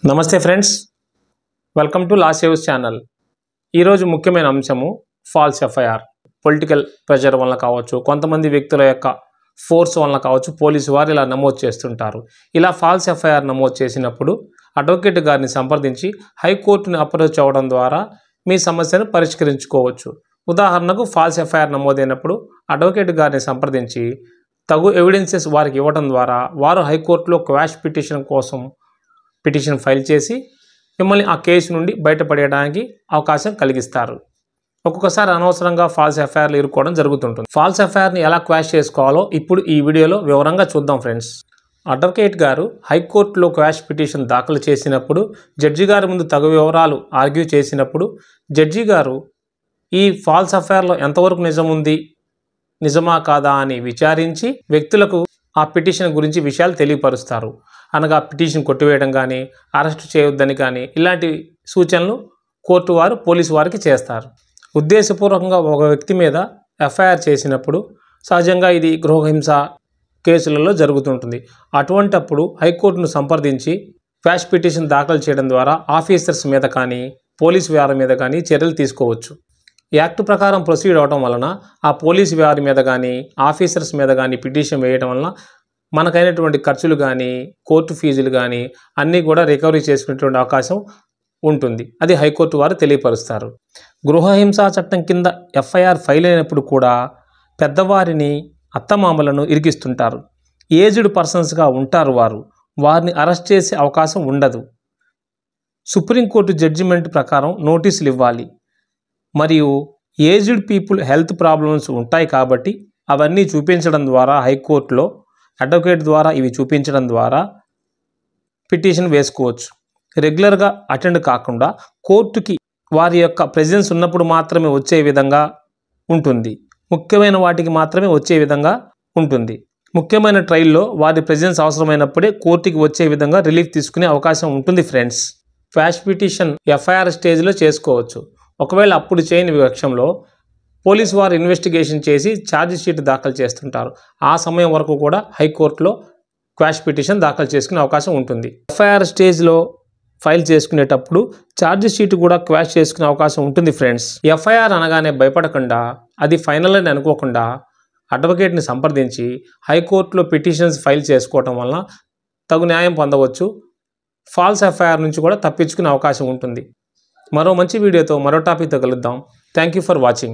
నమస్తే friends, welcome to law saves channel. ఈరోజు ముఖ్యమైన అంశము ఫాల్స్ ఎఫ్ఐఆర్. పొలిటికల్ ప్రెషర్ వల్ల కావచ్చు, కొంతమంది వ్యక్తుల యొక్క ఫోర్స్ వల్ల కావచ్చు, పోలీసు వారు ఇలా నమోదు చేస్తుంటారు. ఇలా ఫాల్స్ ఎఫ్ఐఆర్ నమోదు చేసినప్పుడు అడ్వకేట్ గారిని సంప్రదించి హైకోర్టుని అప్రోచ్ అవ్వడం ద్వారా మీ సమస్యను పరిష్కరించుకోవచ్చు. ఉదాహరణకు ఫాల్స్ ఎఫ్ఐఆర్ నమోదైనప్పుడు అడ్వకేట్ గారిని సంప్రదించి తగు ఎవిడెన్సెస్ వారికి ఇవ్వడం ద్వారా వారు హైకోర్టులో క్వాష్ పిటిషన్ ఫైల్ చేసి మిమ్మల్ని ఆ కేసు నుండి బయటపడేయడానికి అవకాశం కలిగిస్తారు. ఒక్కొక్కసారి అనవసరంగా ఫాల్స్ ఎఫ్ఐఆర్లు ఇరుక్కోవడం జరుగుతుంటుంది. ఫాల్స్ ఎఫ్ఐఆర్ని ఎలా క్వాష్ చేసుకోవాలో ఇప్పుడు ఈ వీడియోలో వివరంగా చూద్దాం ఫ్రెండ్స్. అడ్వకేట్ గారు హైకోర్టులో క్వాష్ పిటిషన్ దాఖలు చేసినప్పుడు జడ్జి గారి ముందు తగు వివరాలు ఆర్గ్యూ చేసినప్పుడు జడ్జి గారు ఈ ఫాల్స్ ఎఫ్ఐఆర్లో ఎంతవరకు నిజం ఉంది, నిజమా కాదా అని విచారించి వ్యక్తులకు ఆ పిటిషన్ గురించి విషయాలు తెలియపరుస్తారు. అనగా పిటిషన్ కొట్టివేయడం కానీ, అరెస్ట్ చేయొద్దని కానీ ఇలాంటి సూచనలు కోర్టు వారు పోలీసు వారికి చేస్తారు. ఉద్దేశపూర్వకంగా ఒక వ్యక్తి మీద ఎఫ్ఐఆర్ చేసినప్పుడు సహజంగా ఇది గృహహింస కేసులలో జరుగుతుంటుంది. అటువంటప్పుడు హైకోర్టును సంప్రదించి క్వాష్ పిటిషన్ దాఖలు చేయడం ద్వారా ఆఫీసర్స్ మీద కానీ, పోలీసు వారి మీద కానీ చర్యలు తీసుకోవచ్చు. యాక్ట్ ప్రకారం ప్రొసీడ్ అవడం వలన ఆ పోలీసు వారి మీద కానీ, ఆఫీసర్స్ మీద కానీ పిటిషన్ వేయడం వలన మనకైనటువంటి ఖర్చులు కానీ, కోర్టు ఫీజులు కానీ అన్నీ కూడా రికవరీ చేసుకునేటువంటి అవకాశం ఉంటుంది. అది హైకోర్టు వారు తెలియపరుస్తారు. గృహహింసా చట్టం కింద ఎఫ్ఐఆర్ ఫైల్ అయినప్పుడు కూడా పెద్దవారిని, అత్తమామలను ఇరికిస్తుంటారు. ఏజ్డ్ పర్సన్స్గా ఉంటారు. వారిని అరెస్ట్ చేసే అవకాశం ఉండదు. సుప్రీంకోర్టు జడ్జిమెంట్ ప్రకారం నోటీసులు ఇవ్వాలి. మరియు ఏజ్డ్ పీపుల్ హెల్త్ ప్రాబ్లమ్స్ ఉంటాయి కాబట్టి అవన్నీ చూపించడం ద్వారా హైకోర్టులో అడ్వకేట్ ద్వారా ఇవి చూపించడం ద్వారా పిటిషన్ వేసుకోవచ్చు. రెగ్యులర్గా అటెండ్ కాకుండా కోర్టుకి వారి యొక్క ప్రెజెన్స్ ఉన్నప్పుడు మాత్రమే వచ్చే విధంగా ఉంటుంది. ముఖ్యమైన వాటికి మాత్రమే వచ్చే విధంగా ఉంటుంది. ముఖ్యమైన ట్రయల్లో వారి ప్రెజెన్స్ అవసరమైనప్పుడే కోర్టుకి వచ్చే విధంగా రిలీఫ్ తీసుకునే అవకాశం ఉంటుంది ఫ్రెండ్స్. క్వాష్ పిటిషన్ ఎఫ్ఐఆర్ స్టేజ్లో చేసుకోవచ్చు. ఒకవేళ అప్పుడు చేయని పక్షంలో పోలీసు వారు ఇన్వెస్టిగేషన్ చేసి ఛార్జ్ షీట్ దాఖలు చేస్తుంటారు. ఆ సమయం వరకు కూడా హైకోర్టులో క్వాష్ పిటిషన్ దాఖలు చేసుకునే అవకాశం ఉంటుంది. ఎఫ్ఐఆర్ స్టేజ్లో ఫైల్ చేసుకునేటప్పుడు ఛార్జ్ షీట్ కూడా క్వాష్ చేసుకునే అవకాశం ఉంటుంది ఫ్రెండ్స్. ఎఫ్ఐఆర్ అనగానే భయపడకుండా, అది ఫైనల్ అని అనుకోకుండా అడ్వకేట్ని సంప్రదించి హైకోర్టులో పిటిషన్స్ ఫైల్ చేసుకోవటం వలన తగు న్యాయం పొందవచ్చు. ఫాల్స్ ఎఫ్ఐఆర్ నుంచి కూడా తప్పించుకునే అవకాశం ఉంటుంది. మరో మంచి వీడియోతో మరో టాపిక్తో కలుద్దాం. Thank you for watching.